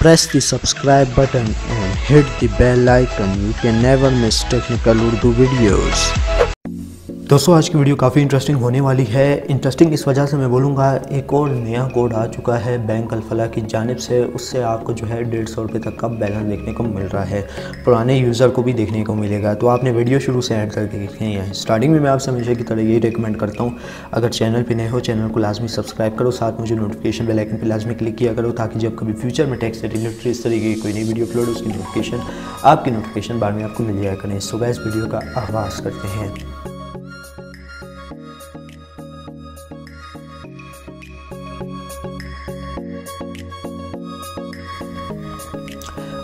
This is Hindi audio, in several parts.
Press the subscribe button and hit the bell icon. You can never miss technical Urdu videos. दोस्तों आज की वीडियो काफ़ी इंटरेस्टिंग होने वाली है। इंटरेस्टिंग इस वजह से मैं बोलूँगा, एक और नया कोड आ चुका है बैंक अल-फलाह की जानिब से। उससे आपको जो है 150 रुपये तक का बैलेंस देखने को मिल रहा है, पुराने यूज़र को भी देखने को मिलेगा। तो आपने वीडियो शुरू से एंड तक देखनी है। स्टार्टिंग में मैं आपसे हमेशा की तरह यही रिकमेंड करता हूँ, अगर चैनल पर नए हो चैनल को लाजमी सब्सक्राइब करो, साथ मुझे नोटिफिकेशन बेल आइकन पर लाजमी क्लिक किया करो, ताकि जब कभी फ्यूचर में टेक से रिलेटेड इस तरीके की कोई नई वीडियो अपलोड उसकी आपकी नोटिफिकेशन बार में आपको मिल जाया करें। सो गाइस वीडियो का आगाज़ करते हैं।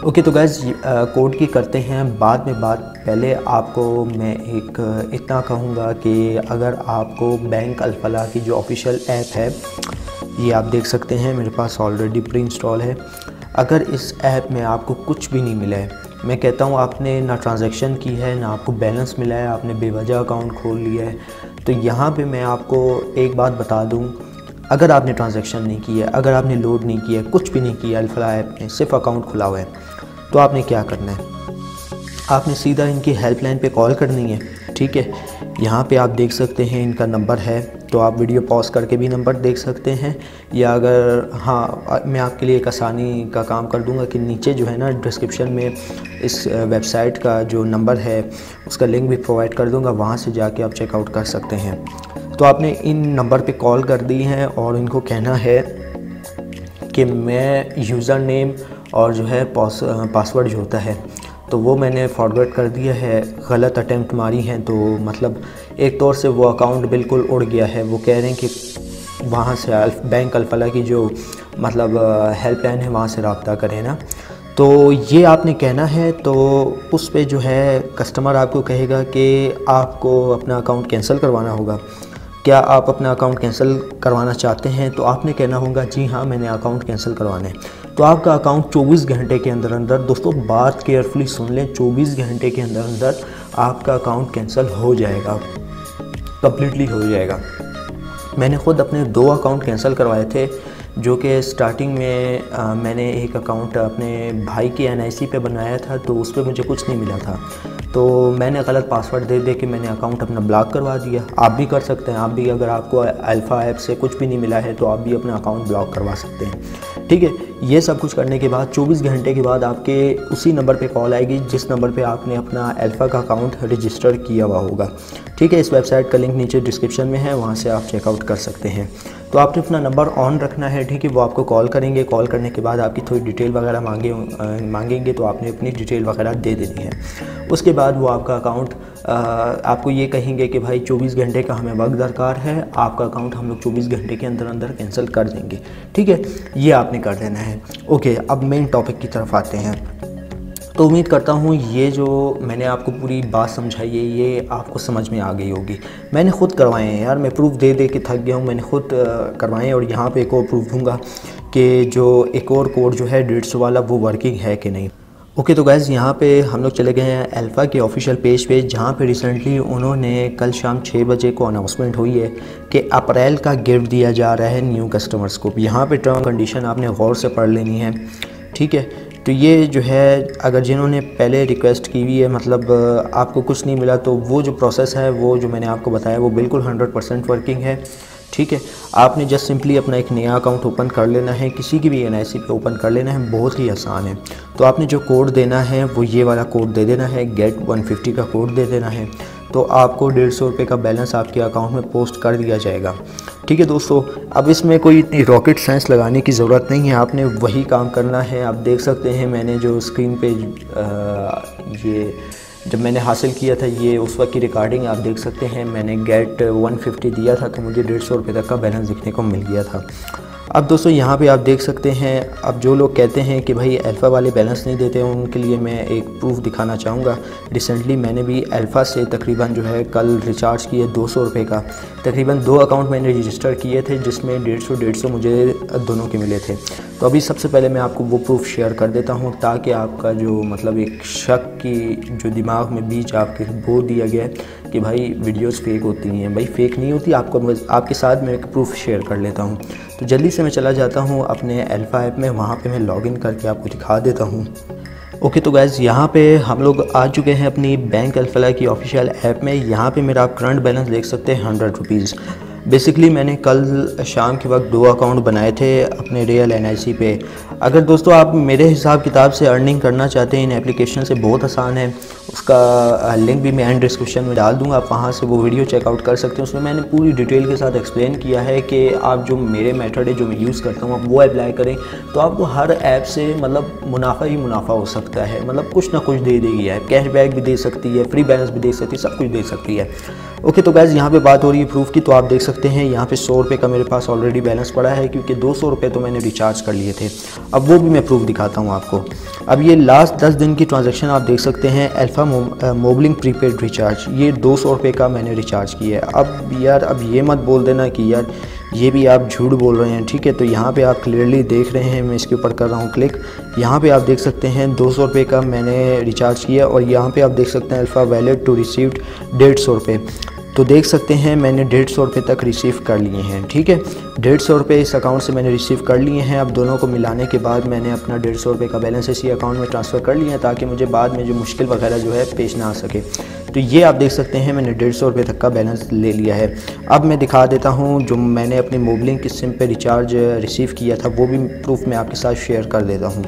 ओके तो गाइज़ कोड की करते हैं बाद में बात। पहले आपको मैं एक इतना कहूँगा कि अगर आपको बैंक अल-फलाह की जो ऑफिशियल ऐप है, ये आप देख सकते हैं मेरे पास ऑलरेडी प्री इंस्टॉल है। अगर इस ऐप में आपको कुछ भी नहीं मिला है, मैं कहता हूँ आपने ना ट्रांजैक्शन की है, ना आपको बैलेंस मिला है, आपने बेवजह अकाउंट खोल लिया है, तो यहाँ पे मैं आपको एक बात बता दूँ, अगर आपने ट्रांजैक्शन नहीं की है, अगर आपने लोड नहीं किया है, कुछ भी नहीं किया अल-फलाह ऐप में, सिर्फ अकाउंट खुला हुआ है, तो आपने क्या करना है, आपने सीधा इनकी हेल्पलाइन पे कॉल करनी है। ठीक है, यहाँ पे आप देख सकते हैं इनका नंबर है, तो आप वीडियो पॉज करके भी नंबर देख सकते हैं, या अगर हाँ मैं आपके लिए एक आसानी का काम कर दूंगा कि नीचे जो है ना डिस्क्रिप्शन में इस वेबसाइट का जो नंबर है उसका लिंक भी प्रोवाइड कर दूंगा, वहाँ से जाके आप चेकआउट कर सकते हैं। तो आपने इन नंबर पे कॉल कर दी है और इनको कहना है कि मैं यूज़र नेम और जो है पासवर्ड जो होता है तो वो मैंने फॉरवर्ड कर दिया है, गलत अटैम्प्ट मारी हैं, तो मतलब एक तौर से वो अकाउंट बिल्कुल उड़ गया है। वो कह रहे हैं कि वहाँ से बैंक अल-फलाह की जो मतलब हेल्पलाइन है वहाँ से रब्ता करें ना, तो ये आपने कहना है। तो उस पे जो है कस्टमर आपको कहेगा कि आपको अपना अकाउंट कैंसिल करवाना होगा, क्या आप अपना अकाउंट कैंसिल करवाना चाहते हैं? तो आपने कहना होगा जी हाँ मैंने अकाउंट कैंसिल करवाना है। तो आपका अकाउंट 24 घंटे के अंदर अंदर, दोस्तों बात केयरफुली सुन लें, 24 घंटे के अंदर अंदर आपका अकाउंट कैंसिल हो जाएगा, कम्प्लीटली हो जाएगा। मैंने ख़ुद अपने 2 अकाउंट कैंसिल करवाए थे, जो कि स्टार्टिंग में मैंने एक अकाउंट अपने भाई की NIC पे बनाया था, तो उस पर मुझे कुछ नहीं मिला था, तो मैंने गलत पासवर्ड दे के मैंने अकाउंट अपना ब्लॉक करवा दिया। आप भी कर सकते हैं, आप भी अगर आपको अल्फ़ा ऐप से कुछ भी नहीं मिला है तो आप भी अपना अकाउंट ब्लॉक करवा सकते हैं। ठीक है, ये सब कुछ करने के बाद 24 घंटे के बाद आपके उसी नंबर पे कॉल आएगी जिस नंबर पे आपने अपना अल्फ़ा का अकाउंट रजिस्टर किया हुआ होगा। ठीक है, इस वेबसाइट का लिंक नीचे डिस्क्रिप्शन में है, वहाँ से आप चेकआउट कर सकते हैं। तो आपने अपना नंबर ऑन रखना है। ठीक है, वो आपको कॉल करेंगे, कॉल करने के बाद आपकी थोड़ी डिटेल वगैरह मांगेंगे, तो आपने अपनी डिटेल वगैरह दे देनी है। उसके बाद वो आपका अकाउंट आपको ये कहेंगे कि भाई 24 घंटे का हमें वक्त दरकार है, आपका अकाउंट हम लोग 24 घंटे के अंदर अंदर कैंसिल कर देंगे। ठीक है, ये आपने कर देना है। ओके, अब मेन टॉपिक की तरफ आते हैं। तो उम्मीद करता हूँ ये जो मैंने आपको पूरी बात समझाई है ये आपको समझ में आ गई होगी। मैंने ख़ुद करवाए हैं यार, मैं प्रूफ दे के थक गया हूँ, मैंने ख़ुद करवाए हैं। और यहाँ पे एक और प्रूफ दूँगा कि जो एक और कोड जो है 150 वाला वो वर्किंग है कि नहीं। ओके तो गाइज़ यहाँ पे हम लोग चले गए हैं अल्फ़ा के ऑफिशियल पेज पे, जहाँ पे रिसेंटली उन्होंने कल शाम 6 बजे को अनाउंसमेंट हुई है कि अप्रैल का गिफ्ट दिया जा रहा है न्यू कस्टमर्स को। यहाँ पे टर्म कंडीशन आपने गौर से पढ़ लेनी है। ठीक है, तो ये जो है अगर जिन्होंने पहले रिक्वेस्ट की हुई है, मतलब आपको कुछ नहीं मिला, तो वो जो प्रोसेस है वो जो मैंने आपको बताया वो बिल्कुल 100% वर्किंग है। ठीक है, आपने जस्ट सिंपली अपना एक नया अकाउंट ओपन कर लेना है, किसी की भी NIC पे ओपन कर लेना है, बहुत ही आसान है। तो आपने जो कोड देना है वो ये वाला कोड दे देना है, गेट 150 का कोड दे देना है, तो आपको 150 रुपये का बैलेंस आपके अकाउंट में पोस्ट कर दिया जाएगा। ठीक है दोस्तों, अब इसमें कोई इतनी रॉकेट साइंस लगाने की ज़रूरत नहीं है, आपने वही काम करना है। आप देख सकते हैं मैंने जो स्क्रीन पे ये जब मैंने हासिल किया था ये उस वक्त की रिकॉर्डिंग आप देख सकते हैं। मैंने गेट 150 दिया था तो मुझे 150 रुपये तक का बैलेंस दिखने को मिल गया था। अब दोस्तों यहाँ पे आप देख सकते हैं, अब जो लोग कहते हैं कि भाई अल्फ़ा वाले बैलेंस नहीं देते हैं, उनके लिए मैं एक प्रूफ दिखाना चाहूँगा। रिसेंटली मैंने भी अल्फ़ा से तकरीबन जो है कल रिचार्ज किए 200 रुपये का, तकरीबन 2 अकाउंट मैंने रजिस्टर किए थे जिसमें 150 मुझे दोनों के मिले थे। तो अभी सबसे पहले मैं आपको वो प्रूफ शेयर कर देता हूँ, ताकि आपका जो मतलब एक शक की जो दिमाग में बीच आपके बो दिया गया है कि भाई वीडियोस फेक होती हैं, भाई फेक नहीं होती। आपको आपके साथ मैं एक प्रूफ शेयर कर लेता हूँ। तो जल्दी से मैं चला जाता हूँ अपने अल्फ़ा ऐप में, वहाँ पे मैं लॉगिन करके आपको दिखा देता हूँ। ओके तो गाइज़ यहाँ पे हम लोग आ चुके हैं अपनी बैंक अल्फला की ऑफिशियल ऐप में। यहाँ पे मेरा आप करंट बैलेंस देख सकते हैं 100 रुपीज़। बेसिकली मैंने कल शाम के वक्त 2 अकाउंट बनाए थे अपने रियल NIC पे। अगर दोस्तों आप मेरे हिसाब किताब से अर्निंग करना चाहते हैं इन एप्लीकेशन से, बहुत आसान है। उसका लिंक भी मैं एंड डिस्क्रिप्शन में डाल दूंगा, आप वहाँ से वो वीडियो चेकआउट कर सकते हैं। उसमें मैंने पूरी डिटेल के साथ एक्सप्लेन किया है कि आप जो मेरे मेथड है जो मैं यूज़ करता हूँ आप वो अप्लाई करें तो आपको हर ऐप से मतलब मुनाफा ही मुनाफा हो सकता है। मतलब कुछ ना कुछ दे देगी ऐप, कैशबैक भी दे सकती है, फ्री बैलेंस भी दे सकती है, सब कुछ दे सकती है। ओके तो गाइज़ यहाँ पे बात हो रही है प्रूफ की, तो आप देख सकते हैं यहाँ पे 100 रुपये का मेरे पास ऑलरेडी बैलेंस पड़ा है, क्योंकि 200 रुपये तो मैंने रिचार्ज कर लिए थे। अब वो भी मैं प्रूफ दिखाता हूँ आपको। अब ये लास्ट 10 दिन की ट्रांजैक्शन आप देख सकते हैं, अल्फ़ा मोबलिंग प्रीपेड रिचार्ज, ये 200 रुपये का मैंने रिचार्ज किया है। अब यार अब ये मत बोल देना कि यार ये भी आप झूठ बोल रहे हैं, ठीक है। तो यहाँ पे आप क्लियरली देख रहे हैं, मैं इसके ऊपर कर रहा हूँ क्लिक, यहाँ पे आप देख सकते हैं 200 रुपये का मैंने रिचार्ज किया और यहाँ पे आप देख सकते हैं अल्फ़ा वैलेट टू रिसीव्ड 150 रुपये। तो देख सकते हैं मैंने 150 रुपये तक रिसीव कर लिए हैं, ठीक है। 150 रुपये इस अकाउंट से मैंने रिसीव कर लिए हैं। अब दोनों को मिलाने के बाद मैंने अपना 150 रुपये का बैलेंस इसी अकाउंट में ट्रांसफ़र कर लिया है, ताकि मुझे बाद में जो मुश्किल वगैरह जो है पेश ना आ सके। तो ये आप देख सकते हैं मैंने 150 रुपये तक का बैलेंस ले लिया है। अब मैं दिखा देता हूँ जो मैंने अपनी मोबलिंग की सिम पे रिचार्ज रिसीव किया था, वो भी प्रूफ मैं आपके साथ शेयर कर देता हूँ।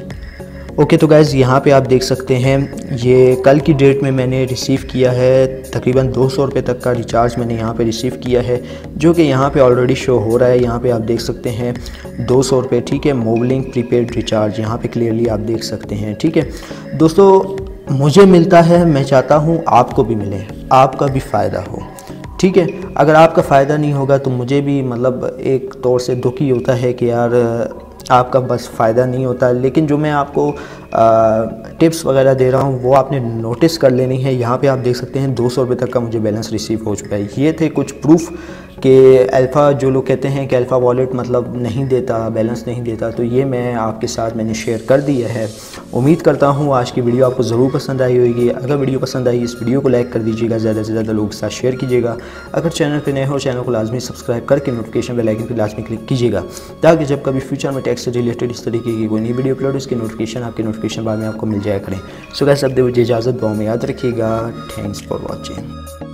ओके तो गाइज़ यहाँ पे आप देख सकते हैं ये कल की डेट में मैंने रिसीव किया है तकरीबन 200 रुपये तक का रिचार्ज मैंने यहाँ पे रिसीव किया है, जो कि यहाँ पे ऑलरेडी शो हो रहा है। यहाँ पे आप देख सकते हैं 200 रुपये, ठीक है, मोबलिंग प्रीपेड रिचार्ज यहाँ पे क्लियरली आप देख सकते हैं, ठीक है। दोस्तों मुझे मिलता है, मैं चाहता हूँ आपको भी मिले, आपका भी फ़ायदा हो, ठीक है। अगर आपका फ़ायदा नहीं होगा तो मुझे भी मतलब एक तौर से दुख ही होता है कि यार आपका बस फ़ायदा नहीं होता। लेकिन जो मैं आपको टिप्स वगैरह दे रहा हूँ वो आपने नोटिस कर लेनी है। यहाँ पे आप देख सकते हैं 200 रुपये तक का मुझे बैलेंस रिसीव हो चुका है। ये थे कुछ प्रूफ कि अल्फ़ा, जो लोग कहते हैं कि अल्फ़ा वॉलेट मतलब नहीं देता, बैलेंस नहीं देता, तो ये मैं आपके साथ मैंने शेयर कर दिया है। उम्मीद करता हूँ आज की वीडियो आपको ज़रूर पसंद आई होगी। अगर वीडियो पसंद आई इस वीडियो को लाइक कर दीजिएगा, ज़्यादा से ज़्यादा लोगों के साथ शेयर कीजिएगा। अगर चैनल पर नए हो चैनल को लाजमी सब्सक्राइब करके नोटिफिकेशन बेल आइकन पर लाजमी क्लिक कीजिएगा, ताकि जब कभी फ्यूचर में टैक्स से रिलेटेड इस तरीके की कोई नई वीडियो अपलोड उसकी नोटिफिकेशन आपके नोटिफिकेशन बाद में आपको मिल जाया करें। सो गाइस अब दे मुझे इजाज़त, दुआ में याद रखिएगा। Thanks for watching.